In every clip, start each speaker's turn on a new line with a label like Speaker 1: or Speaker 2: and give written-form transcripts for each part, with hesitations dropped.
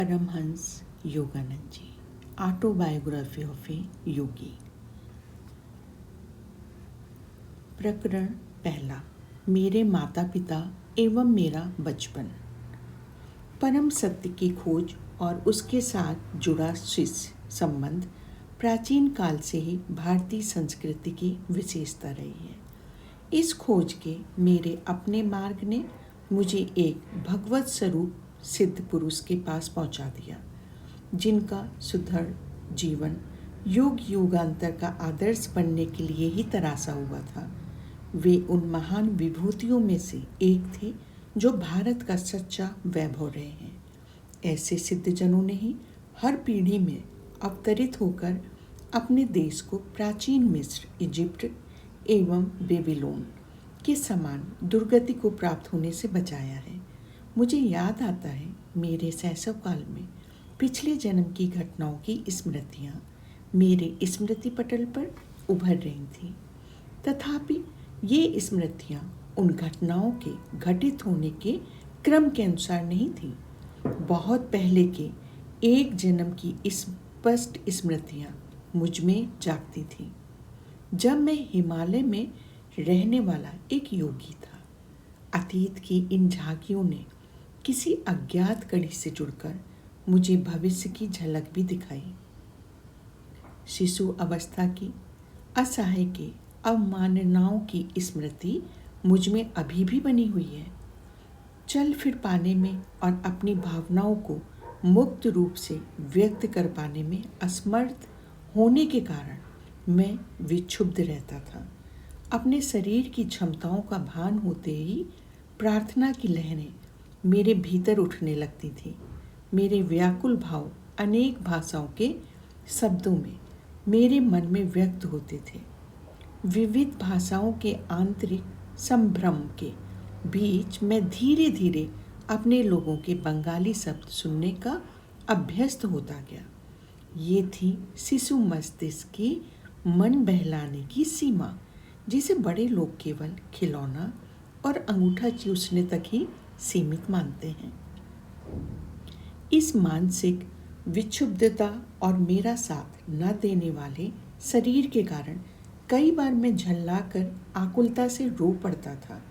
Speaker 1: Paramhans Yogananda ji, autobiography of a yogi. प्रकरण पहला, मेरे माता पिता एवं मेरा बचपन। परम सत्य की खोज और उसके साथ जुड़ा शिष्य संबंध प्राचीन काल से ही भारतीय संस्कृति की विशेषता रही है। इस खोज के मेरे अपने मार्ग ने मुझे एक भगवत स्वरूप सिद्ध पुरुष के पास पहुंचा दिया, जिनका सुदृढ़ जीवन युग युगांतर का आदर्श बनने के लिए ही तरासा हुआ था। वे उन महान विभूतियों में से एक थे जो भारत का सच्चा वैभव रहे हैं। ऐसे सिद्धजनों ने ही हर पीढ़ी में अवतरित होकर अपने देश को प्राचीन मिस्र, इजिप्ट एवं बेबीलोन के समान दुर्गति को प्राप्त होने से बचाया है। मुझे याद आता है, मेरे शैशव काल में पिछले जन्म की घटनाओं की स्मृतियाँ मेरे स्मृति पटल पर उभर रही थीं। तथापि ये स्मृतियाँ उन घटनाओं के घटित होने के क्रम के अनुसार नहीं थीं। बहुत पहले के एक जन्म की स्पष्ट स्मृतियाँ मुझ में जागती थीं, जब मैं हिमालय में रहने वाला एक योगी था। अतीत की इन झांकियों ने किसी अज्ञात कड़ी से जुड़कर मुझे भविष्य की झलक भी दिखाई। शिशु अवस्था की, असहाय की अवमाननाओं की स्मृति मुझ में अभी भी बनी हुई है। चल फिर पाने में और अपनी भावनाओं को मुक्त रूप से व्यक्त कर पाने में असमर्थ होने के कारण मैं विक्षुब्ध रहता था। अपने शरीर की क्षमताओं का भान होते ही प्रार्थना की लहरें मेरे भीतर उठने लगती थी। मेरे व्याकुल भाव अनेक भाषाओं के शब्दों में मेरे मन में व्यक्त होते थे। विविध भाषाओं के आंतरिक संभ्रम के बीच मैं धीरे धीरे अपने लोगों के बंगाली शब्द सुनने का अभ्यस्त होता गया। ये थी शिशु मस्तिष्क की मन बहलाने की सीमा, जिसे बड़े लोग केवल खिलौना और अंगूठा चूसने तक ही सीमित मानते हैं। इस मानसिक विक्षुब्धता और मेरा साथ न देने वाले शरीर के कारण कई बार मैं झल्लाकर आकुलता से रो पड़ता था।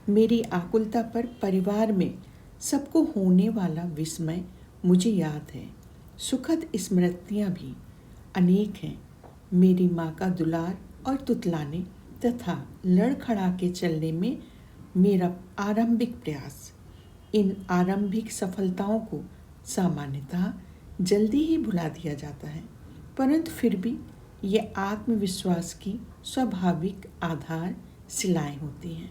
Speaker 1: मेरी आकुलता पर परिवार में सबको होने वाला विस्मय मुझे याद है। सुखद स्मृतियाँ भी अनेक हैं। मेरी माँ का दुलार और तुतलाने तथा लड़खड़ा के चलने में मेरा आरंभिक प्रयास। इन आरंभिक सफलताओं को सामान्यतः जल्दी ही भुला दिया जाता है, परंतु फिर भी ये आत्मविश्वास की स्वाभाविक आधार शिलाएं होती हैं।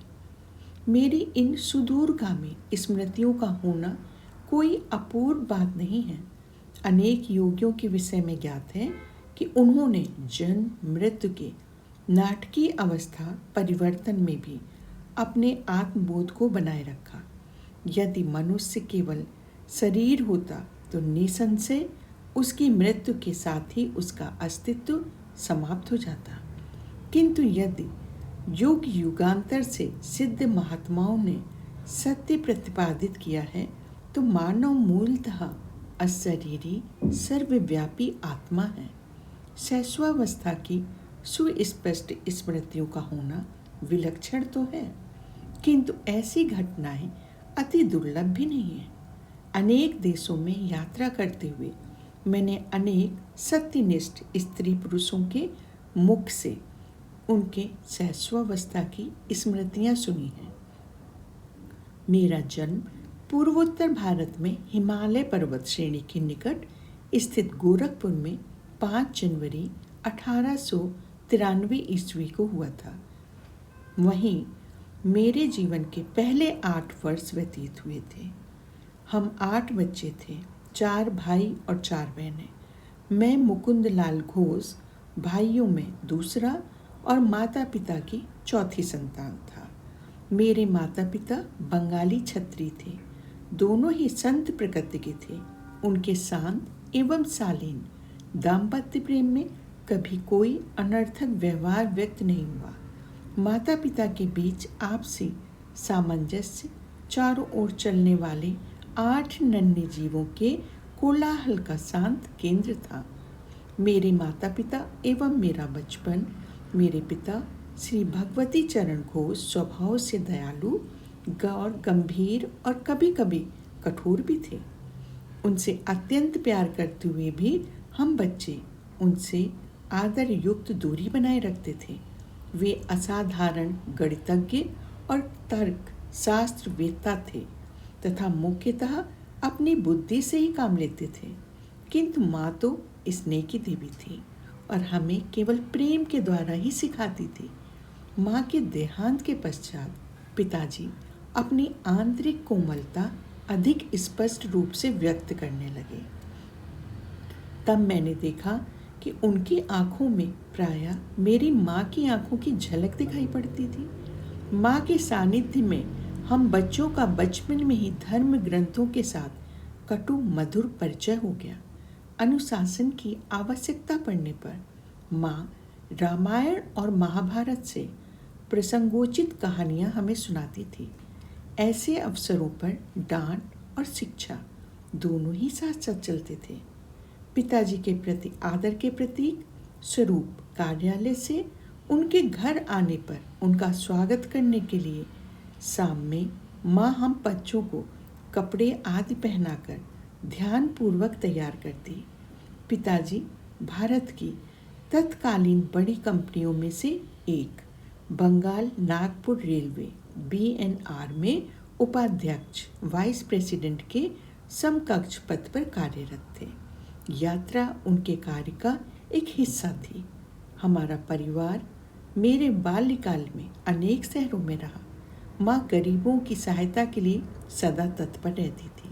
Speaker 1: मेरी इन सुदूरगामी स्मृतियों का होना कोई अपूर्व बात नहीं है। अनेक योगियों के विषय में ज्ञात है कि उन्होंने जन्म मृत्यु के नाटकीय अवस्था परिवर्तन में भी अपने आत्मबोध को बनाए रखा। यदि मनुष्य केवल शरीर होता तो निसंशय उसकी मृत्यु के साथ ही उसका अस्तित्व समाप्त हो जाता। किंतु यदि युग युगांतर से सिद्ध महात्माओं ने सत्य प्रतिपादित किया है तो मानव मूलतः अशरीरी सर्वव्यापी आत्मा है। शैशवावस्था की सुस्पष्ट स्मृतियों का होना विलक्षण तो है, किंतु ऐसी घटनाएं अति दुर्लभ भी नहीं है। अनेक देशों में यात्रा करते हुए मैंने अनेक सत्यनिष्ठ स्त्री पुरुषों के मुख से उनके शैशवावस्था की स्मृतियाँ सुनी हैं। मेरा जन्म पूर्वोत्तर भारत में हिमालय पर्वत श्रेणी के निकट स्थित गोरखपुर में 5 जनवरी 1893 ईस्वी को हुआ था। वहीं मेरे जीवन के पहले 8 वर्ष व्यतीत हुए थे। हम 8 बच्चे थे, 4 भाई और 4 बहनें। मैं मुकुंद लाल घोष भाइयों में दूसरा और माता पिता की चौथी संतान था। मेरे माता पिता बंगाली क्षत्रिय थे। दोनों ही संत प्रकृति के थे। उनके शांत एवं शालीन दाम्पत्य प्रेम में कभी कोई अनर्थक व्यवहार व्यक्त नहीं हुआ। माता पिता के बीच आपसी सामंजस्य, चारों ओर चलने वाले 8 नन्हे जीवों के कोलाहल का शांत केंद्र था। मेरे माता पिता एवं मेरा बचपन। मेरे पिता श्री भगवती चरण घोष स्वभाव से दयालु, गौर, गंभीर और कभी कभी कठोर भी थे। उनसे अत्यंत प्यार करते हुए भी हम बच्चे उनसे आदर युक्त दूरी बनाए रखते थे। वे असाधारण गणितज्ञ और तर्क शास्त्रवेत्ता थे तथा मुख्यतः अपनी बुद्धि से ही काम लेते थे। किंतु माँ तो स्नेह की देवी थी और हमें केवल प्रेम के द्वारा ही सिखाती थी। माँ के देहांत के पश्चात पिताजी अपनी आंतरिक कोमलता अधिक स्पष्ट रूप से व्यक्त करने लगे। तब मैंने देखा कि उनकी आंखों में प्रायः मेरी माँ की आंखों की झलक दिखाई पड़ती थी। माँ के सानिध्य में हम बच्चों का बचपन में ही धर्म ग्रंथों के साथ कटु मधुर परिचय हो गया। अनुशासन की आवश्यकता पड़ने पर माँ रामायण और महाभारत से प्रसंगोचित कहानियाँ हमें सुनाती थी। ऐसे अवसरों पर डांट और शिक्षा दोनों ही साथ साथ चलते थे। पिताजी के प्रति आदर के प्रतीक स्वरूप कार्यालय से उनके घर आने पर उनका स्वागत करने के लिए शाम में माँ हम बच्चों को कपड़े आदि पहनाकर ध्यानपूर्वक तैयार करती। पिताजी भारत की तत्कालीन बड़ी कंपनियों में से एक बंगाल नागपुर रेलवे BNR में उपाध्यक्ष वाइस प्रेसिडेंट के समकक्ष पद पर कार्यरत थे। यात्रा उनके कार्य का एक हिस्सा थी। हमारा परिवार मेरे बाल्यकाल में अनेक शहरों में रहा। माँ गरीबों की सहायता के लिए सदा तत्पर रहती थी।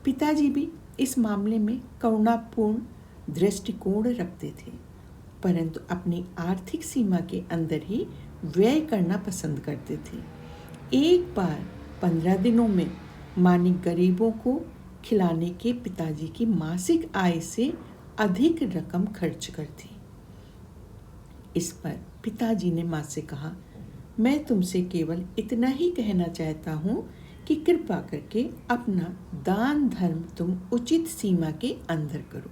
Speaker 1: पिताजी भी इस मामले में करुणापूर्ण दृष्टिकोण रखते थे, परंतु अपनी आर्थिक सीमा के अंदर ही व्यय करना पसंद करते थे। एक बार 15 दिनों में माँ ने गरीबों को खिलाने के पिताजी की मासिक आय से अधिक रकम खर्च कर दी। इस पर पिताजी ने माँ से कहा, मैं तुमसे केवल इतना ही कहना चाहता हूँ कि कृपा करके अपना दान धर्म तुम उचित सीमा के अंदर करो।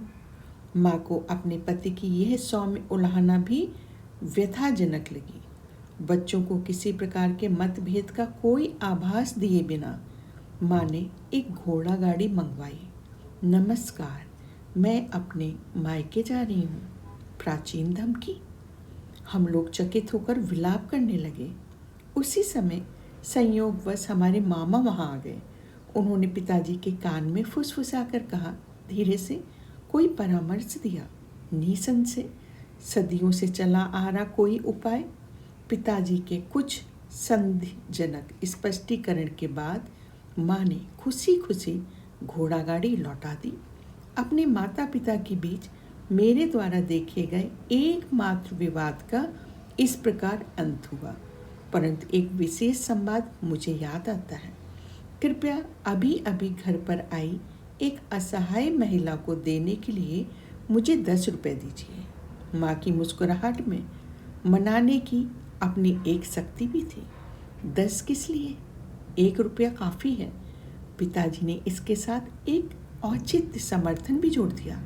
Speaker 1: माँ को अपने पति की यह सौम्य उलाहना भी व्यथाजनक लगी। बच्चों को किसी प्रकार के मतभेद का कोई आभास दिए बिना माँ ने एक घोड़ा गाड़ी मंगवाई। नमस्कार, मैं अपने मायके जा रही हूँ। प्राचीन धमकी। हम लोग चकित होकर विलाप करने लगे। उसी समय संयोगवश हमारे मामा वहाँ आ गए। उन्होंने पिताजी के कान में फुसफुसाकर कहा, धीरे से, कोई परामर्श दिया। निसंशय सदियों से चला आ रहा कोई उपाय। पिताजी के कुछ संदेहजनक स्पष्टीकरण के बाद माँ ने खुशी खुशी घोड़ा गाड़ी लौटा दी। अपने माता पिता के बीच मेरे द्वारा देखे गए एकमात्र विवाद का इस प्रकार अंत हुआ। परंतु एक विशेष संवाद मुझे याद आता है। कृपया अभी अभी घर पर आई एक असहाय महिला को देने के लिए मुझे 10 रुपये दीजिए। माँ की मुस्कुराहट में मनाने की अपनी एक शक्ति भी थी। 10 किस लिए? 1 रुपया काफ़ी है। पिताजी ने इसके साथ एक औचित्य समर्थन भी जोड़ दिया।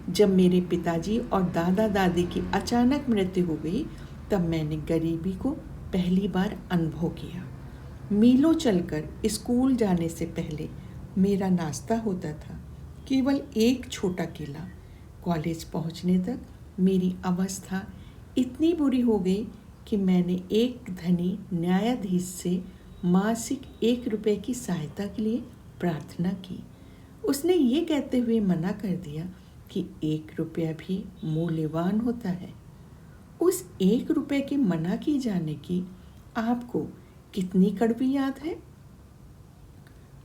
Speaker 1: जब मेरे पिताजी और दादा दादी की अचानक मृत्यु हो गई, तब मैंने गरीबी को पहली बार अनुभव किया। मीलों चलकर स्कूल जाने से पहले मेरा नाश्ता होता था केवल एक छोटा केला। कॉलेज पहुंचने तक मेरी अवस्था इतनी बुरी हो गई कि मैंने एक धनी न्यायाधीश से मासिक 1 रुपये की सहायता के लिए प्रार्थना की। उसने ये कहते हुए मना कर दिया कि 1 रुपया भी मूल्यवान होता है। उस 1 रुपये के मना किए जाने की आपको कितनी कड़वी याद है?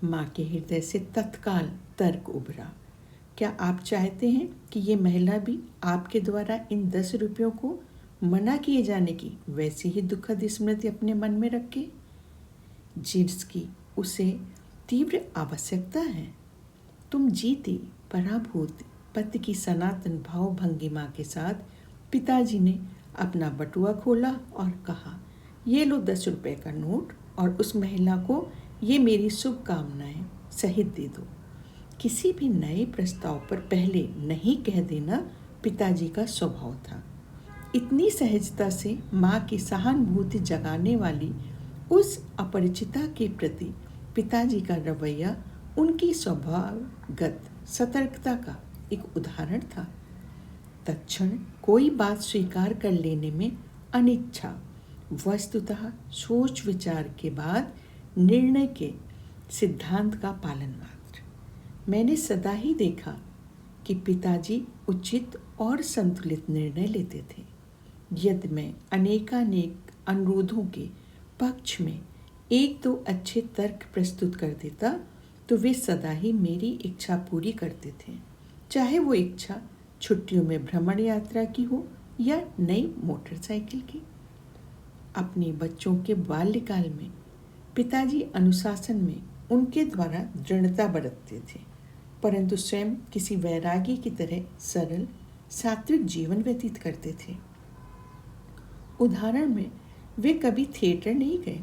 Speaker 1: माँ के हृदय से तत्काल तर्क उभरा। क्या आप चाहते हैं कि ये महिला भी आपके द्वारा इन 10 रुपयों को मना किए जाने की वैसी ही दुखद स्मृति अपने मन में रखे, जिसकी उसे तीव्र आवश्यकता है? तुम जीती पराभूत पति की सनातन भाव भंगिमा के साथ पिताजी ने अपना बटुआ खोला और कहा, ये लो 10 रुपये का नोट और उस महिला को ये मेरी शुभकामनाएं सहित दे दो। किसी भी नए प्रस्ताव पर पहले नहीं कह देना पिताजी का स्वभाव था। इतनी सहजता से माँ की सहानुभूति जगाने वाली उस अपरिचिता के प्रति पिताजी का रवैया उनकी स्वभावगत सतर्कता का एक उदाहरण था। तत्क्षण कोई बात स्वीकार कर लेने में अनिच्छा, वस्तुतः सोच विचार के बाद निर्णय के सिद्धांत का पालन मात्र। मैंने सदा ही देखा कि पिताजी उचित और संतुलित निर्णय लेते थे। यदि मैं अनेकानेक अनुरोधों के पक्ष में एक दो अच्छे तर्क प्रस्तुत कर देता तो वे सदा ही मेरी इच्छा पूरी करते थे, चाहे वो इच्छा छुट्टियों में भ्रमण यात्रा की हो या नई मोटरसाइकिल की। अपने बच्चों के बाल्यकाल में पिताजी अनुशासन में उनके द्वारा दृढ़ता बरतते थे, परंतु स्वयं किसी वैरागी की तरह सरल सात्विक जीवन व्यतीत करते थे। उदाहरण में वे कभी थिएटर नहीं गए,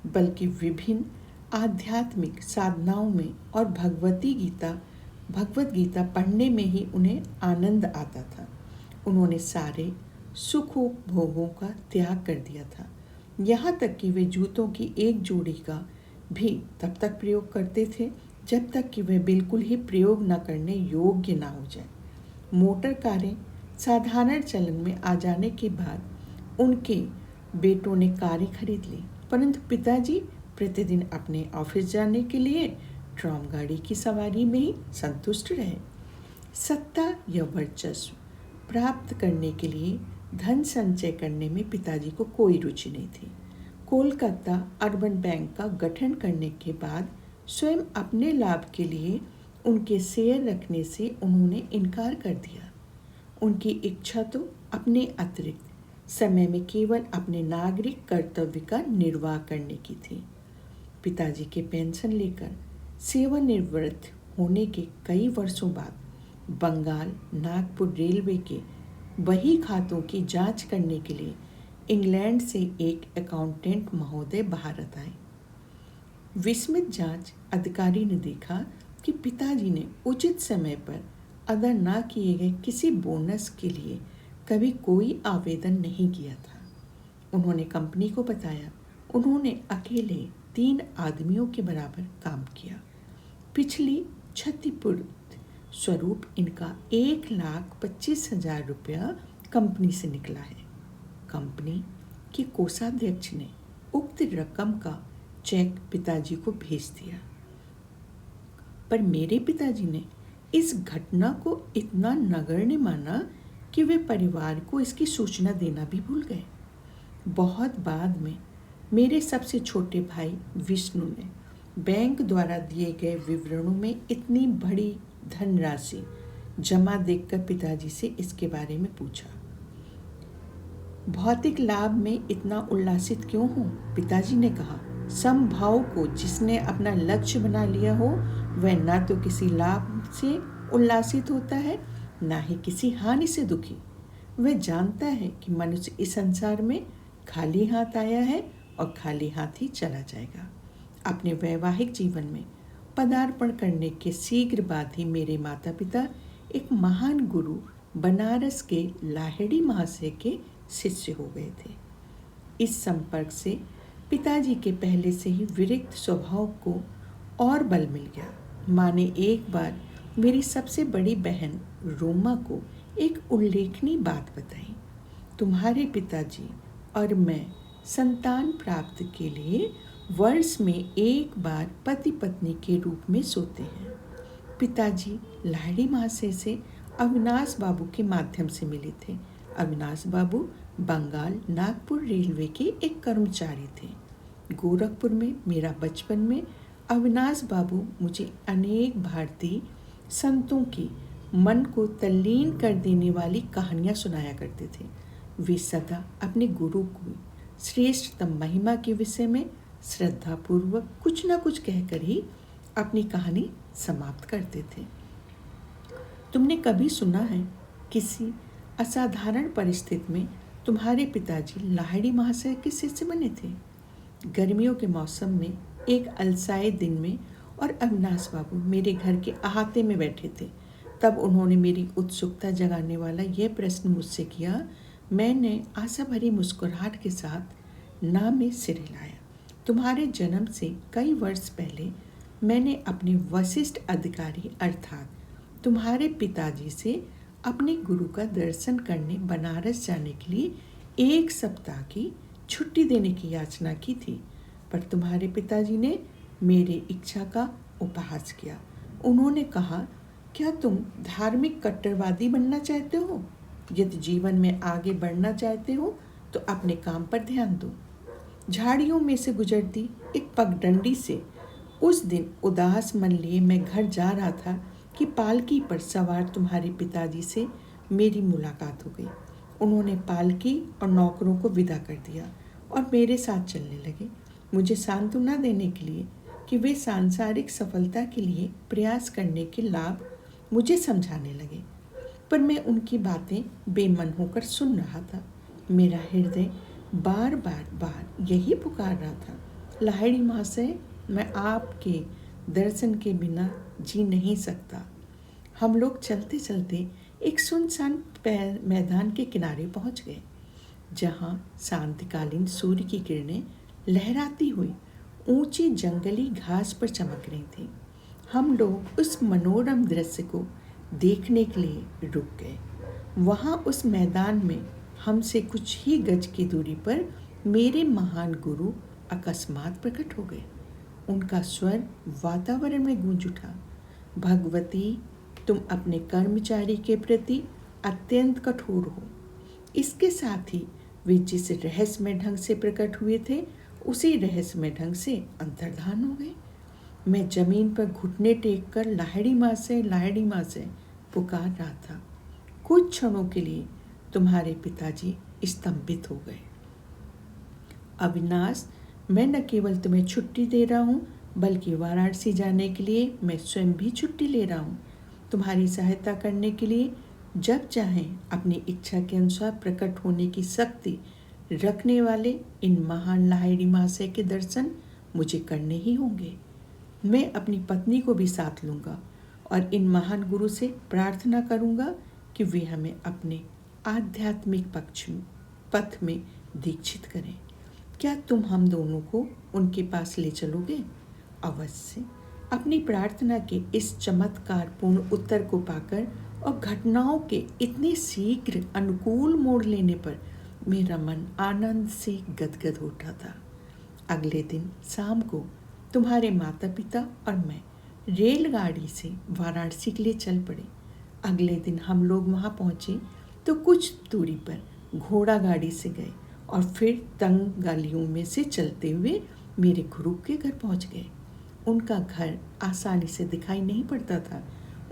Speaker 1: बल्कि विभिन्न आध्यात्मिक साधनाओं में और भगवत गीता पढ़ने में ही उन्हें आनंद आता था। उन्होंने सारे सुखोपभोगों का त्याग कर दिया था, यहाँ तक कि वे जूतों की एक जोड़ी का भी तब तक प्रयोग करते थे जब तक कि वह बिल्कुल ही प्रयोग न करने योग्य ना हो जाए। मोटर कारें साधारण चलन में आ जाने के बाद उनके बेटों ने कारें खरीद ली, परंतु पिताजी प्रतिदिन अपने ऑफिस जाने के लिए ट्राम गाड़ी की सवारी में ही संतुष्ट रहे। सत्ता या वर्चस्व प्राप्त करने के लिए धन संचय करने में पिताजी को कोई रुचि नहीं थी। कोलकाता अर्बन बैंक का गठन करने के बाद स्वयं अपने लाभ के लिए उनके शेयर रखने से उन्होंने इनकार कर दिया। उनकी इच्छा तो अपने अतिरिक्त समय में केवल अपने नागरिक कर्तव्य का निर्वाह करने की थी। पिताजी के पेंशन लेकर सेवानिवृत्त होने के कई वर्षों बाद बंगाल नागपुर रेलवे के बही खातों की जांच करने के लिए इंग्लैंड से एक अकाउंटेंट महोदय भारत आए। विस्मित जांच अधिकारी ने देखा कि पिताजी ने उचित समय पर अदा न किए गए किसी बोनस के लिए कभी कोई आवेदन नहीं किया था। उन्होंने कंपनी को बताया उन्होंने अकेले 3 आदमियों के बराबर काम किया। पिछली क्षतिपूर्ति स्वरूप इनका 1,25,000 रुपया कंपनी से निकला है। कंपनी के कोषाध्यक्ष ने उक्त रकम का चेक पिताजी को भेज दिया, पर मेरे पिताजी ने इस घटना को इतना नगण्य माना कि वे परिवार को इसकी सूचना देना भी भूल गए। बहुत बाद में मेरे सबसे छोटे भाई विष्णु ने बैंक द्वारा दिए गए विवरणों में इतनी बड़ी धनराशि जमा देखकर पिताजी से इसके बारे में पूछा। भौतिक लाभ में इतना उल्लासित क्यों हो? पिताजी ने कहा, समभाव को जिसने अपना लक्ष्य बना लिया हो वह ना तो किसी लाभ से उल्लासित होता है ना ही किसी हानि से दुखी। वह जानता है कि मनुष्य इस संसार में खाली हाथ आया है और खाली हाथ ही चला जाएगा। अपने वैवाहिक जीवन में पदार्पण करने के शीघ्र बाद ही मेरे माता पिता एक महान गुरु बनारस के लाहिड़ी महाशय के शिष्य हो गए थे। इस संपर्क से पिताजी के पहले से ही विरक्त स्वभाव को और बल मिल गया। माँ ने एक बार मेरी सबसे बड़ी बहन रोमा को एक उल्लेखनीय बात बताई। तुम्हारे पिताजी और मैं संतान प्राप्ति के लिए वर्ष में एक बार पति पत्नी के रूप में सोते हैं। पिताजी लाहिड़ी महाशय से अविनाश बाबू के माध्यम से मिले थे। अविनाश बाबू बंगाल नागपुर रेलवे के एक कर्मचारी थे। गोरखपुर में मेरा बचपन में अविनाश बाबू मुझे अनेक भारतीय संतों की मन को तल्लीन कर देने वाली कहानियाँ सुनाया करते थे। वे सदा अपने गुरु को श्रेष्ठतम महिमा के विषय में श्रद्धापूर्वक कुछ न कुछ कहकर ही अपनी कहानी समाप्त करते थे। तुमने कभी सुना है किसी असाधारण परिस्थिति में तुम्हारे पिताजी लाहिड़ी महाशय के शिष्य बने थे? गर्मियों के मौसम में एक अलसाए दिन में और अविनाश बाबू मेरे घर के अहाते में बैठे थे। तब उन्होंने मेरी उत्सुकता जगाने वाला यह प्रश्न मुझसे किया। मैंने आशा भरी मुस्कुराहट के साथ ना में सिर हिलाया। तुम्हारे जन्म से कई वर्ष पहले मैंने अपने वशिष्ठ अधिकारी अर्थात तुम्हारे पिताजी से अपने गुरु का दर्शन करने बनारस जाने के लिए 1 सप्ताह की छुट्टी देने की याचना की थी, पर तुम्हारे पिताजी ने मेरी इच्छा का उपहास किया। उन्होंने कहा, क्या तुम धार्मिक कट्टरवादी बनना चाहते हो? यदि जीवन में आगे बढ़ना चाहते हो तो अपने काम पर ध्यान दो। झाड़ियों में से गुजरती एक पगडंडी से उस दिन उदास मन लिए मैं घर जा रहा था कि पालकी पर सवार तुम्हारे पिताजी से मेरी मुलाकात हो गई। उन्होंने पालकी और नौकरों को विदा कर दिया और मेरे साथ चलने लगे, मुझे सांत्वना देने के लिए कि वे सांसारिक सफलता के लिए प्रयास करने के लाभ मुझे समझाने लगे। पर मैं उनकी बातें बेमन होकर सुन रहा था। मेरा हृदय बार यही पुकार रहा था, लाहिड़ी महाशय, मैं आपके दर्शन के बिना जी नहीं सकता। हम लोग चलते चलते एक सुनसान मैदान के किनारे पहुंच गए, जहां शांतिकालीन सूर्य की किरणें लहराती हुई ऊंची जंगली घास पर चमक रही थी। हम लोग उस मनोरम दृश्य को देखने के लिए रुक गए। वहां उस मैदान में हमसे कुछ ही गज की दूरी पर मेरे महान गुरु अकस्मात प्रकट हो गए। उनका स्वर वातावरण में गूंज उठा। भगवती, तुम अपने कर्मचारी के प्रति अत्यंत कठोर हो। इसके साथ ही वे जिस रहस्यमय ढंग से प्रकट हुए थे उसी रहस्यमय ढंग से अंतर्धान हो गए। मैं जमीन पर घुटने टेक कर लाहिड़ी माँ से पुकार रहा था। कुछ क्षणों के लिए तुम्हारे पिताजी स्तंभित हो गए। अविनाश, मैं न केवल तुम्हें छुट्टी दे रहा हूँ बल्कि वाराणसी जाने के लिए मैं स्वयं भी छुट्टी ले रहा हूँ। तुम्हारी सहायता करने के लिए जब चाहें अपनी इच्छा के अनुसार प्रकट होने की शक्ति रखने वाले इन महान लाहिड़ी महाशय के दर्शन मुझे करने ही होंगे। मैं अपनी पत्नी को भी साथ लूँगा और इन महान गुरु से प्रार्थना करूँगा कि वे हमें अपने आध्यात्मिक पथ में दीक्षित करें। क्या तुम हम दोनों को उनके पास ले चलोगे? अवश्य। अपनी प्रार्थना के इस चमत्कारपूर्ण उत्तर को पाकर और घटनाओं के इतने शीघ्र अनुकूल मोड़ लेने पर मेरा मन आनंद से गदगद हो उठा था। अगले दिन शाम को तुम्हारे माता पिता और मैं रेलगाड़ी से वाराणसी के लिए चल पड़े। अगले दिन हम लोग वहाँ पहुँचे तो कुछ दूरी पर घोड़ा गाड़ी से गए और फिर तंग गलियों में से चलते हुए मेरे गुरु के घर पहुँच गए। उनका घर आसानी से दिखाई नहीं पड़ता था।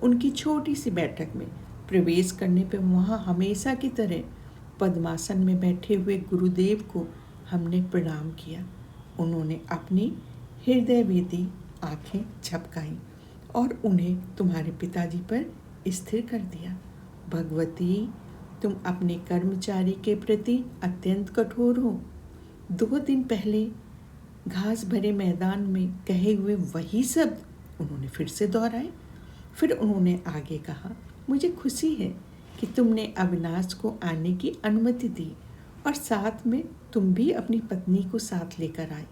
Speaker 1: उनकी छोटी सी बैठक में प्रवेश करने पर वहाँ हमेशा की तरह पद्मासन में बैठे हुए गुरुदेव को हमने प्रणाम किया। उन्होंने अपनी हृदयवेदी आंखें झपकाईं और उन्हें तुम्हारे पिताजी पर स्थिर कर दिया। भगवती, तुम अपने कर्मचारी के प्रति अत्यंत कठोर हो। 2 दिन पहले घास भरे मैदान में कहे हुए वही शब्द उन्होंने फिर से दोहराए। फिर उन्होंने आगे कहा, मुझे खुशी है कि तुमने अविनाश को आने की अनुमति दी और साथ में तुम भी अपनी पत्नी को साथ लेकर आए।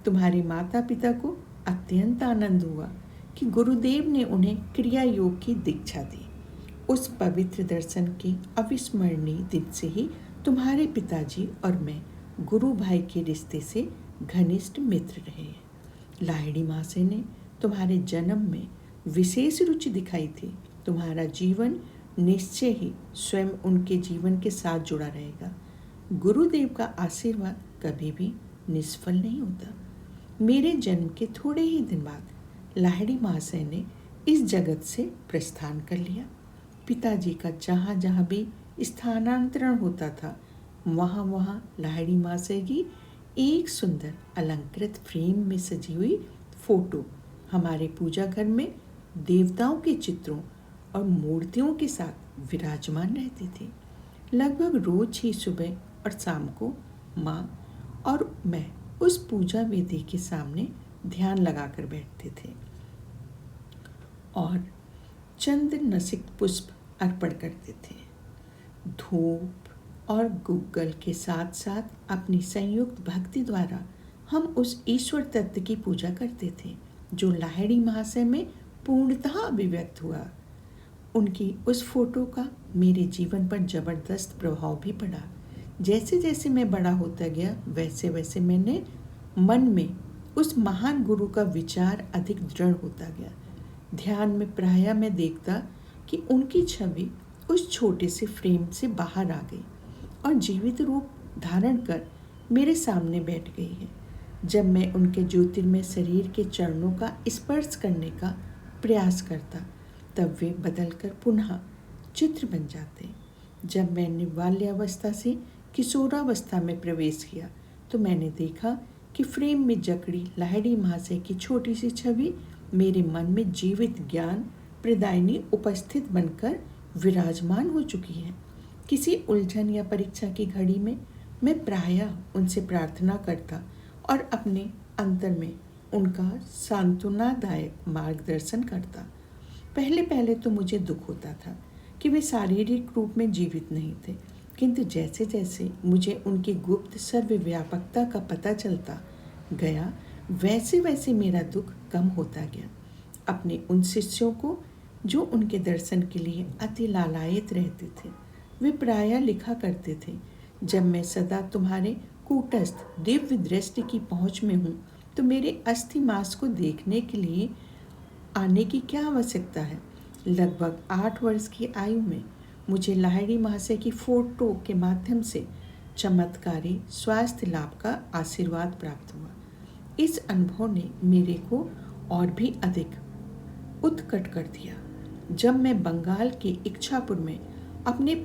Speaker 1: तुम्हारे माता पिता को अत्यंत आनंद हुआ कि गुरुदेव ने उन्हें क्रिया योग की दीक्षा दी। उस पवित्र दर्शन के अविस्मरणीय दिन से ही तुम्हारे पिताजी और मैं गुरु भाई के रिश्ते से घनिष्ठ मित्र रहे हैं। लाहिड़ी महाशय ने तुम्हारे जन्म में विशेष रुचि दिखाई थी। तुम्हारा जीवन निश्चय ही स्वयं उनके जीवन के साथ जुड़ा रहेगा। गुरुदेव का आशीर्वाद कभी भी निष्फल नहीं होता। मेरे जन्म के थोड़े ही दिन बाद लाहिड़ी महाशय ने इस जगत से प्रस्थान कर लिया। पिताजी का जहाँ जहाँ भी स्थानांतरण होता था वहाँ वहाँ लाहिड़ी महाशय की एक सुंदर अलंकृत फ्रेम में सजी हुई फोटो हमारे पूजा घर में देवताओं के चित्रों और मूर्तियों के साथ विराजमान रहती थी। लगभग रोज ही सुबह और शाम को माँ और मैं उस पूजा वेदी के सामने ध्यान लगाकर बैठते थे और चंद्र नसिक पुष्प अर्पण करते थे। धूप और गूगल के साथ साथ अपनी संयुक्त भक्ति द्वारा हम उस ईश्वर तत्व की पूजा करते थे जो लाहिड़ी महाशय में पूर्णतः अभिव्यक्त हुआ। उनकी उस फोटो का मेरे जीवन पर जबरदस्त प्रभाव भी पड़ा। जैसे जैसे मैं बड़ा होता गया वैसे वैसे मैंने मन में उस महान गुरु का विचार अधिक दृढ़ होता गया। ध्यान में प्रायः मैं देखता कि उनकी छवि उस छोटे से फ्रेम से बाहर आ गई और जीवित रूप धारण कर मेरे सामने बैठ गई है। जब मैं उनके ज्योतिर्मय शरीर के चरणों का स्पर्श करने का प्रयास करता तब वे बदलकर पुनः चित्र बन जाते। जब मैंने बाल्यावस्था से किशोरावस्था में प्रवेश किया तो मैंने देखा कि फ्रेम में जकड़ी लाहिड़ी महाशय की छोटी सी छवि मेरे मन में जीवित ज्ञान प्रदायिनी उपस्थित बनकर विराजमान हो चुकी है। किसी उलझन या परीक्षा की घड़ी में मैं प्रायः उनसे प्रार्थना करता और अपने अंतर में उनका सांत्वनादायक मार्गदर्शन करता। पहले पहले तो मुझे दुख होता था कि वे शारीरिक रूप में जीवित नहीं थे, किंतु जैसे जैसे मुझे उनकी गुप्त सर्वव्यापकता का पता चलता गया वैसे वैसे मेरा दुख कम होता गया। अपने उन शिष्यों को जो उनके दर्शन के लिए अति लालायित रहते थे वे प्रायः लिखा करते थे, जब मैं सदा तुम्हारे कूटस्थ दिव्य दृष्टि की पहुँच में हूँ तो मेरे अस्थि मांस को देखने के लिए आने की क्या आवश्यकता है। लगभग 8 वर्ष की आयु में मुझे लाहिड़ी महाशय की फोटो के माध्यम से चमत्कारी स्वास्थ्य लाभ का आशीर्वाद प्राप्त हुआ। इस अनुभव ने मेरे को और भी अधिक उत्कट कर दिया। जब मैं बंगाल के इच्छापुर में अपने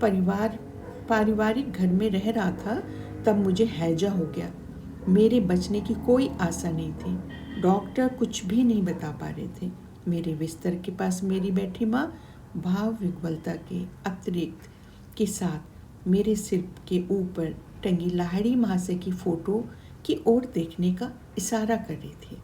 Speaker 1: पारिवारिक घर में रह रहा था तब मुझे हैजा हो गया। मेरे बचने की कोई आशा नहीं थी। डॉक्टर कुछ भी नहीं बता पा रहे थे। मेरे बिस्तर के पास मेरी बैठी माँ भाव विह्वलता के अतिरिक्त के साथ मेरे सिर के ऊपर टंगी लाहिड़ी महाशय की फोटो की ओर देखने का इशारा कर रही थी।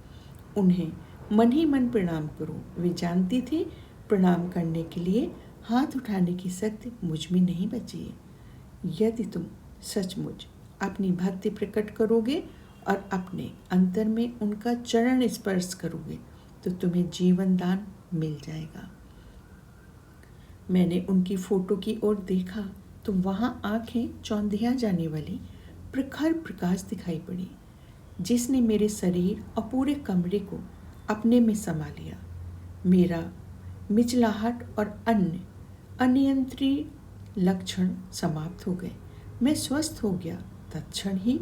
Speaker 1: उन्हें मन ही मन प्रणाम करो। वे जानती थी प्रणाम करने के लिए हाथ उठाने की शक्ति मुझ में नहीं बची है। यदि तुम सचमुच अपनी भक्ति प्रकट करोगे और अपने अंतर में उनका चरण स्पर्श करोगे तो तुम्हें जीवन दान मिल जाएगा। मैंने उनकी फोटो की ओर देखा तो वहां आंखें चौंधिया जाने वाली प्रखर प्रकाश दिखाई पड़ी जिसने मेरे शरीर और पूरे कमरे को अपने में समा लिया। मेरा मिचलाहट और अन्य अनियंत्रित लक्षण समाप्त हो गए। मैं स्वस्थ हो गया। तत्क्षण ही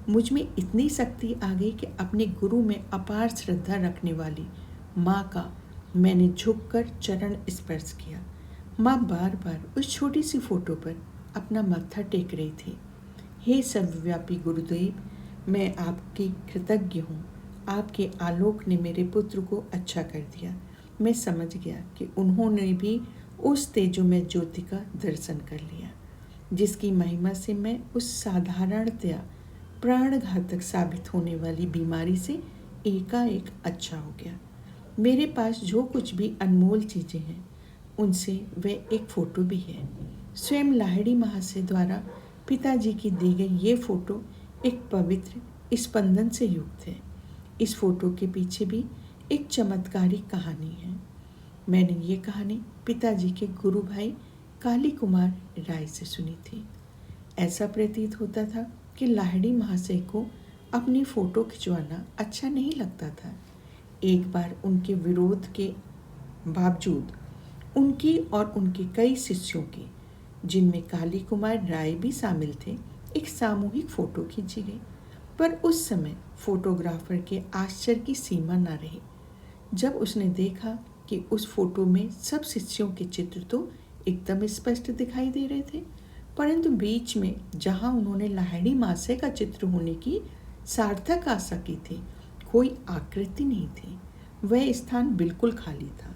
Speaker 1: मुझ में इतनी शक्ति आ गई कि अपने गुरु में अपार श्रद्धा रखने वाली माँ का मैंने झुककर चरण स्पर्श किया। माँ बार बार उस छोटी सी फोटो पर अपना माथा टेक रही थी। हे सर्वव्यापी गुरुदेव, मैं आपकी कृतज्ञ हूँ। आपके आलोक ने मेरे पुत्र को अच्छा कर दिया। मैं समझ गया कि उन्होंने भी उस तेजोमय ज्योति का दर्शन कर लिया जिसकी महिमा से मैं उस साधारणतया प्राणघातक साबित होने वाली बीमारी से एकाएक अच्छा हो गया। मेरे पास जो कुछ भी अनमोल चीज़ें हैं उनसे वह एक फ़ोटो भी है। स्वयं लाहिड़ी महाशय द्वारा पिताजी की दी गई ये फ़ोटो एक पवित्र स्पंदन से युक्त है। इस फ़ोटो के पीछे भी एक चमत्कारी कहानी है। मैंने ये कहानी पिताजी के गुरु भाई काली कुमार राय से सुनी थी। ऐसा प्रतीत होता था कि लाहिड़ी महाशय को अपनी फ़ोटो खिंचवाना अच्छा नहीं लगता था। एक बार उनके विरोध के बावजूद उनकी और उनके कई शिष्यों की, जिनमें काली कुमार राय भी शामिल थे, एक सामूहिक फ़ोटो खींची गई। पर उस समय फोटोग्राफर के आश्चर्य की सीमा न रही जब उसने देखा कि उस फोटो में सब शिष्यों के चित्र तो एकदम स्पष्ट दिखाई दे रहे थे, परंतु बीच में जहां उन्होंने लाहिड़ी महाशय का चित्र होने की सार्थक आशा की थी कोई आकृति नहीं थी। वह स्थान बिल्कुल खाली था।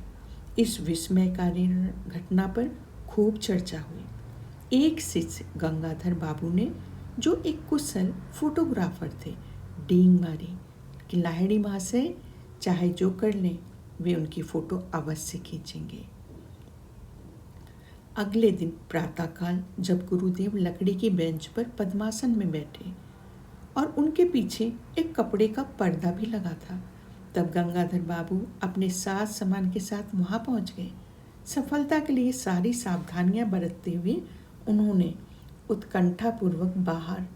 Speaker 1: इस विस्मयकारी घटना पर खूब चर्चा हुई। एक शिष्य गंगाधर बाबू ने, जो एक कुशल फोटोग्राफर थे, डींग मारी कि लाहिड़ी माँ से चाहे जो कर लें, वे उनकी फ़ोटो अवश्य खींचेंगे। अगले दिन प्रातःकाल जब गुरुदेव लकड़ी की बेंच पर पद्मासन में बैठे और उनके पीछे एक कपड़े का पर्दा भी लगा था, तब गंगाधर बाबू अपने साज सामान के साथ वहाँ पहुँच गए। सफलता के लिए सारी सावधानियां बरतते हुए उन्होंने उत्कंठापूर्वक बाहर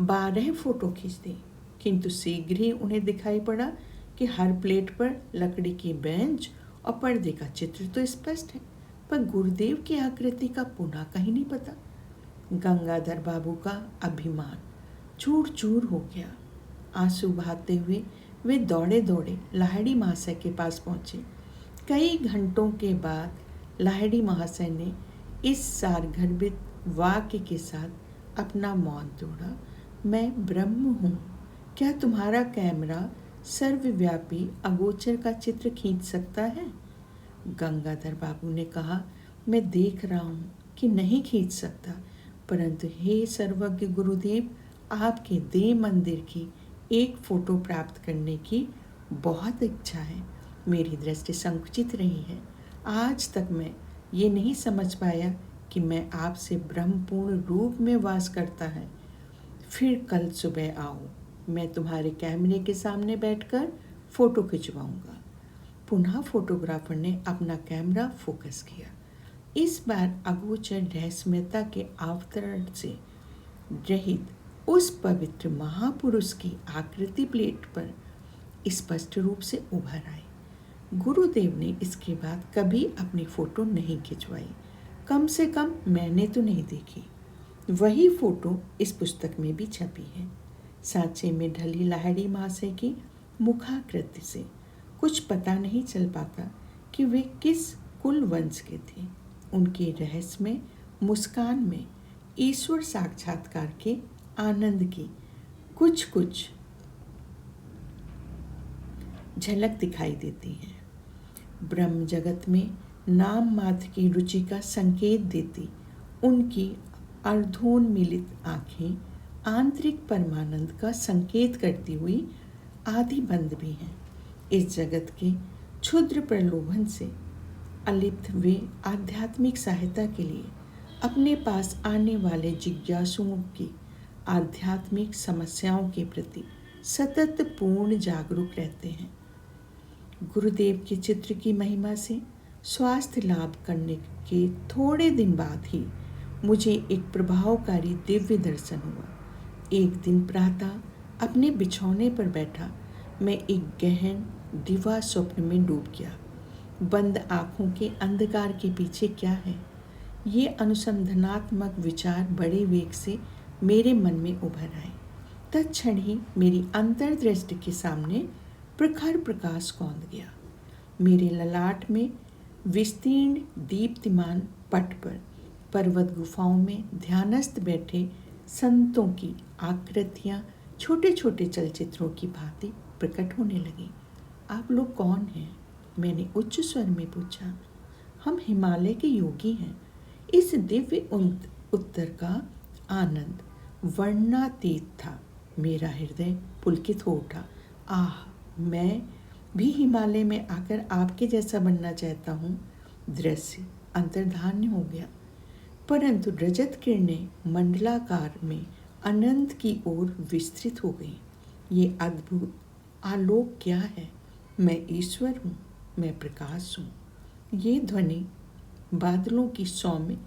Speaker 1: 12 फोटो खींच दी, किंतु शीघ्र ही उन्हें दिखाई पड़ा कि हर प्लेट पर लकड़ी की बेंच और पर्दे का चित्र तो स्पष्ट है, पर गुरुदेव की आकृति का पुनः कहीं नहीं पता। गंगाधर बाबू का अभिमान चूर चूर हो गया। आंसू बहाते हुए वे दौड़े दौड़े लाहिड़ी महाशय के पास पहुँचे। कई घंटों के बाद लाहिड़ी महाशय ने इस सारगर्भित वाक्य के साथ अपना मौन तोड़ा। मैं ब्रह्म हूँ, क्या तुम्हारा कैमरा सर्वव्यापी अगोचर का चित्र खींच सकता है? गंगाधर बाबू ने कहा, मैं देख रहा हूँ कि नहीं खींच सकता, परंतु हे सर्वज्ञ गुरुदेव, आपके देह मंदिर की एक फ़ोटो प्राप्त करने की बहुत इच्छा है। मेरी दृष्टि संकुचित रही है। आज तक मैं ये नहीं समझ पाया कि मैं आपसे ब्रह्मपूर्ण रूप में वास करता है। फिर कल सुबह आओ, मैं तुम्हारे कैमरे के सामने बैठकर फ़ोटो खिंचवाऊंगा। पुनः फोटोग्राफर ने अपना कैमरा फोकस किया। इस बार अगोचर रहस्यमयता के अवतरण से रहित उस पवित्र महापुरुष की आकृति प्लेट पर स्पष्ट रूप से उभर आई। गुरुदेव ने इसके बाद कभी अपनी फ़ोटो नहीं खिंचवाई, कम से कम मैंने तो नहीं देखी। वही फ़ोटो इस पुस्तक में भी छपी है। सांचे में ढली लाहिड़ी महाशय की मुखाकृति से कुछ पता नहीं चल पाता कि वे किस कुल वंश के थे। उनके रहस्यमय मुस्कान में ईश्वर साक्षात्कार के आनंद की कुछ कुछ झलक दिखाई देती है। ब्रह्म जगत में नाम मात्र की रुचि का संकेत देती उनकी अर्धोन्मीलित आँखें आंतरिक परमानंद का संकेत करती हुई आदि बंद भी हैं। इस जगत के क्षुद्र प्रलोभन से अलिप्त वे आध्यात्मिक सहायता के लिए अपने पास आने वाले जिज्ञासुओं की आध्यात्मिक समस्याओं के प्रति सतत पूर्ण जागरूक रहते हैं। गुरुदेव के चित्र की महिमा से स्वास्थ्य लाभ करने के थोड़े दिन बाद ही मुझे एक प्रभावकारी दिव्य दर्शन हुआ। एक दिन प्रातः अपने बिछौने पर बैठा मैं एक गहन दिवा स्वप्न में डूब गया। बंद आँखों के अंधकार के पीछे क्या है, ये अनुसंधानात्मक विचार बड़े वेग से मेरे मन में उभर आए। तत्क्षण ही मेरी अंतर्दृष्टि के सामने प्रखर प्रकाश कौंध गया। मेरे ललाट में विस्तीर्ण दीप्तिमान पट पर पर्वत गुफाओं में ध्यानस्थ बैठे संतों की आकृतियाँ छोटे छोटे चलचित्रों की भांति प्रकट होने लगी। आप लोग कौन हैं? मैंने उच्च स्वर में पूछा। हम हिमालय के योगी हैं। इस दिव्य उत्तर का आनंद वर्णनातीत था। मेरा हृदय पुलकित हो उठा। आह, मैं भी हिमालय में आकर आपके जैसा बनना चाहता हूँ। दृश्य अंतर्धान्य हो गया, परंतु रजत किरणें मंडलाकार में अनंत की ओर विस्तृत हो गई। ये अद्भुत आलोक क्या है? मैं ईश्वर हूँ, मैं प्रकाश हूँ। ये ध्वनि बादलों की सौम्य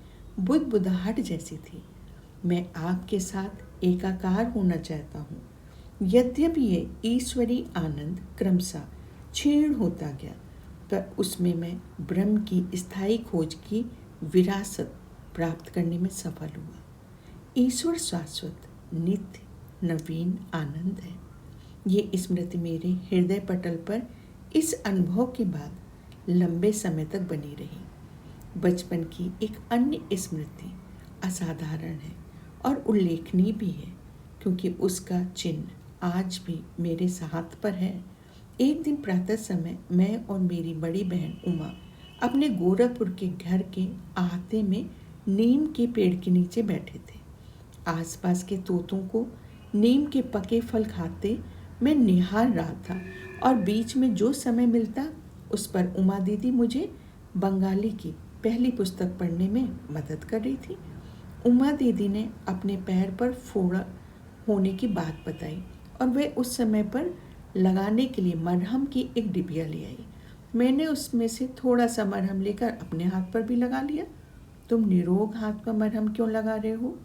Speaker 1: बुदबुदाहट जैसी थी। मैं आपके साथ एकाकार होना चाहता हूँ। यद्यपि ये ईश्वरी आनंद क्रमशः क्षीण होता गया, पर उसमें मैं ब्रह्म की स्थायी खोज की विरासत प्राप्त करने में सफल हुआ। ईश्वर शाश्वत, नित्य, नवीन आनंद है। ये स्मृति मेरे हृदय पटल पर इस अनुभव के बाद लंबे समय तक बनी रही। बचपन की एक अन्य स्मृति असाधारण है और उल्लेखनीय भी है, क्योंकि उसका चिन्ह आज भी मेरे हाथ पर है। एक दिन प्रातः समय मैं और मेरी बड़ी बहन उमा अपने गोरखपुर के घर के आहते में नीम के पेड़ के नीचे बैठे थे। आसपास के तोतों को नीम के पके फल खाते मैं निहार रहा था और बीच में जो समय मिलता उस पर उमा दीदी मुझे बंगाली की पहली पुस्तक पढ़ने में मदद कर रही थी। उमा दीदी ने अपने पैर पर फोड़ा होने की बात बताई और वह उस समय पर लगाने के लिए मरहम की एक डिबिया ले आई। मैंने उसमें से थोड़ा सा मरहम लेकर अपने हाथ पर भी लगा लिया। तुम निरोग हाथ पर मरहम क्यों लगा रहे हो?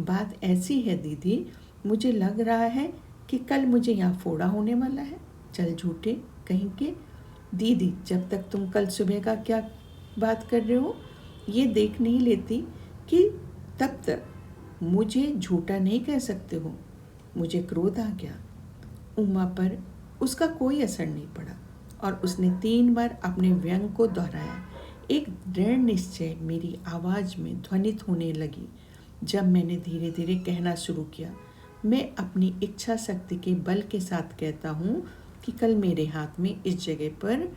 Speaker 1: बात ऐसी है दीदी, मुझे लग रहा है कि कल मुझे यहाँ फोड़ा होने वाला है। चल झूठे कहीं के। दीदी, जब तक तुम कल सुबह का क्या बात कर रहे हो ये देख नहीं लेती कि तब तक मुझे झूठा नहीं कह सकते हो। मुझे क्रोध आ गया। उमा पर उसका कोई असर नहीं पड़ा और उसने 3 बार अपने व्यंग को दोहराया। एक दृढ़ निश्चय मेरी आवाज़ में ध्वनित होने लगी जब मैंने धीरे धीरे कहना शुरू किया। मैं अपनी इच्छा शक्ति के बल के साथ कहता हूँ कि कल मेरे हाथ में इस जगह पर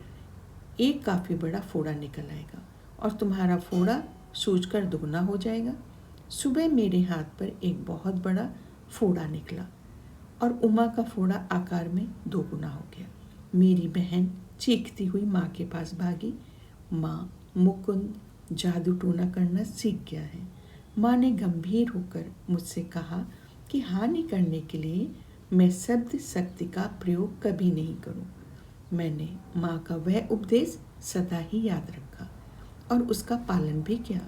Speaker 1: एक काफ़ी बड़ा फोड़ा निकल आएगा और तुम्हारा फोड़ा सूजकर दुगना हो जाएगा। सुबह मेरे हाथ पर एक बहुत बड़ा फोड़ा निकला और उमा का फोड़ा आकार में दोगुना हो गया। मेरी बहन चीखती हुई माँ के पास भागी। माँ, मुकुंद जादू टोना करना सीख गया है। माँ ने गंभीर होकर मुझसे कहा कि हानि करने के लिए मैं शब्द शक्ति का प्रयोग कभी नहीं करूं। मैंने माँ का वह उपदेश सदा ही याद रखा और उसका पालन भी किया।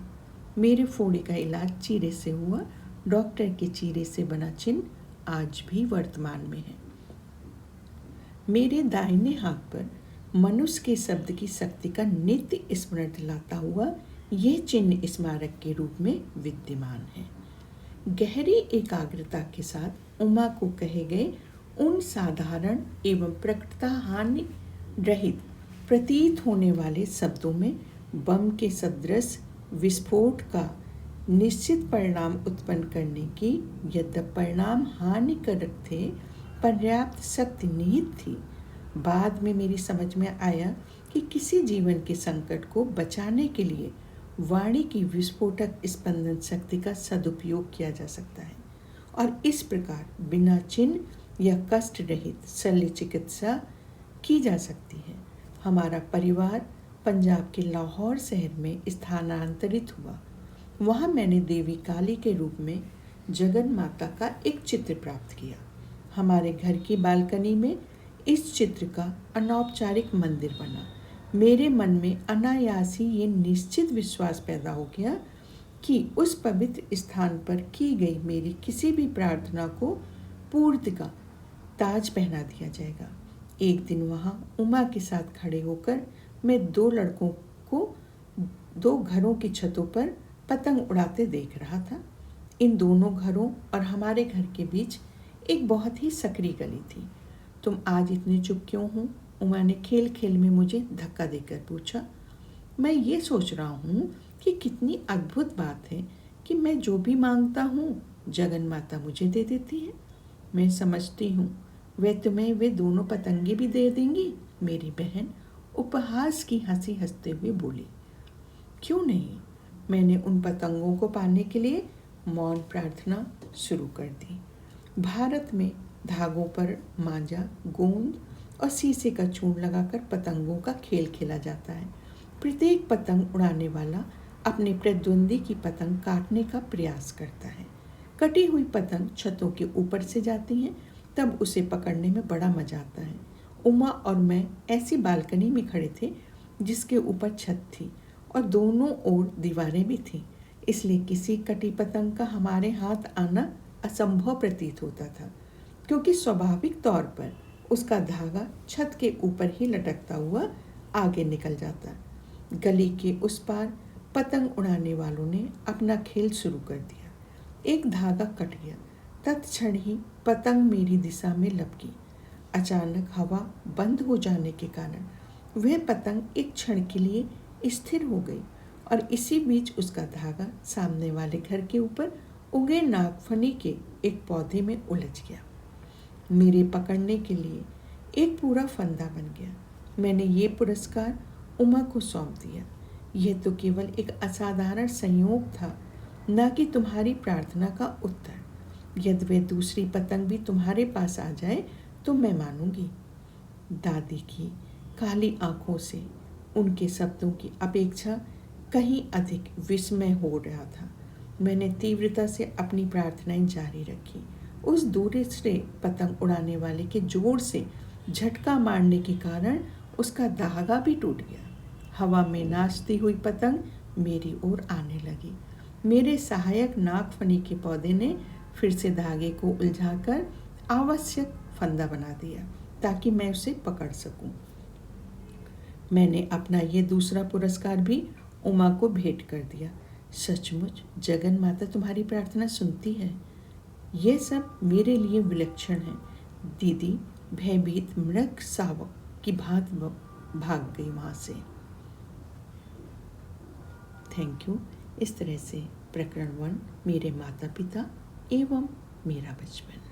Speaker 1: मेरे फोड़े का इलाज चीरे से हुआ। डॉक्टर के चीरे से बना चिन्ह आज भी वर्तमान में है। मेरे दाहिने हाथ पर मनुष्य के शब्द की शक्ति का नित्य स्मरण दिलाता हुआ यह चिन्ह स्मारक के रूप में विद्यमान है। गहरी एकाग्रता के साथ उमा को कहे गए उन साधारण एवं प्रकटता हानि रहित प्रतीत होने वाले शब्दों में बम के सदृश विस्फोट का निश्चित परिणाम उत्पन्न करने की, यद्यपि परिणाम हानिकारक थे, पर्याप्त शक्ति निहित थी। बाद में मेरी समझ में आया कि किसी जीवन के संकट को बचाने के लिए वाणी की विस्फोटक स्पंदन शक्ति का सदुपयोग किया जा सकता है और इस प्रकार बिना चिन्ह या कष्ट रहित शल्य चिकित्सा की जा सकती है। हमारा परिवार पंजाब के लाहौर शहर में स्थानांतरित हुआ। वहाँ मैंने देवी काली के रूप में जगन माता का एक चित्र प्राप्त किया। हमारे घर की बालकनी में इस चित्र का अनौपचारिक मंदिर बना। मेरे मन में अनायास ही ये निश्चित विश्वास पैदा हो गया कि उस पवित्र स्थान पर की गई मेरी किसी भी प्रार्थना को पूर्ति का ताज पहना दिया जाएगा। एक दिन वहाँ उमा के साथ खड़े होकर मैं 2 लड़कों को 2 घरों की छतों पर पतंग उड़ाते देख रहा था। इन दोनों घरों और हमारे घर के बीच एक बहुत ही सकरी गली थी। तुम आज इतने चुप क्यों हो? उमा ने खेल खेल में मुझे धक्का देकर पूछा। मैं ये सोच रहा हूँ कि कितनी अद्भुत बात है कि मैं जो भी मांगता हूँ जगन माता मुझे दे देती है। मैं समझती हूँ वे तुम्हें वे दोनों पतंगे भी दे देंगी। मेरी बहन उपहास की हंसी हंसते हुए बोली। क्यों नहीं? मैंने उन पतंगों को पाने के लिए मौन प्रार्थना शुरू कर दी। भारत में धागों पर मांझा, गोंद और शीशे का चूर्ण लगाकर पतंगों का खेल खेला जाता है। प्रत्येक पतंग उड़ाने वाला अपने प्रतिद्वंदी की पतंग काटने का प्रयास करता है। कटी हुई पतंग छतों के ऊपर से जाती हैं, तब उसे पकड़ने में बड़ा मजा आता है। उमा और मैं ऐसी बालकनी में खड़े थे जिसके ऊपर छत थी और दोनों ओर दीवारें भी थीं, इसलिए किसी कटी पतंग का हमारे हाथ आना असंभव प्रतीत होता था, क्योंकि स्वाभाविक तौर पर उसका धागा छत के ऊपर ही लटकता हुआ आगे निकल जाता। गली के उस पार पतंग उड़ाने वालों ने अपना खेल शुरू कर दिया। एक धागा कट गया, तत्क्षण ही पतंग मेरी दिशा में लपकी। अचानक हवा बंद हो जाने के कारण वह पतंग एक क्षण के लिए स्थिर हो गई और इसी बीच उसका धागा सामने वाले घर के ऊपर उगे नागफनी के एक पौधे में उलझ गया। मेरे पकड़ने के लिए एक पूरा फंदा बन गया। मैंने ये पुरस्कार उमा को सौंप दिया। यह तो केवल एक असाधारण संयोग था, न कि तुम्हारी प्रार्थना का उत्तर। यदि वह दूसरी पतंग भी तुम्हारे पास आ जाए तो मैं मानूंगी। दादी की काली आंखों से उनके शब्दों की अपेक्षा कहीं अधिक विस्मय हो रहा था। मैंने तीव्रता से अपनी प्रार्थनाएं जारी रखी। उस दूसरे पतंग उड़ाने वाले के जोर से झटका मारने के कारण उसका धागा भी टूट गया। हवा में नाचती हुई पतंग मेरी ओर आने लगी। मेरे सहायक नागफनी के पौधे ने फिर से धागे को उलझाकर आवश्यक फंदा बना दिया ताकि मैं उसे पकड़ सकूं। मैंने अपना ये दूसरा पुरस्कार भी उमा को भेंट कर दिया। सचमुच जगन माता तुम्हारी प्रार्थना सुनती है। ये सब मेरे लिए विलक्षण है। दीदी भयभीत मृग शावक की भांति भाग गई वहाँ से। Thank you. इस तरह से प्रकरण 1 मेरे माता पिता एवं मेरा बचपन।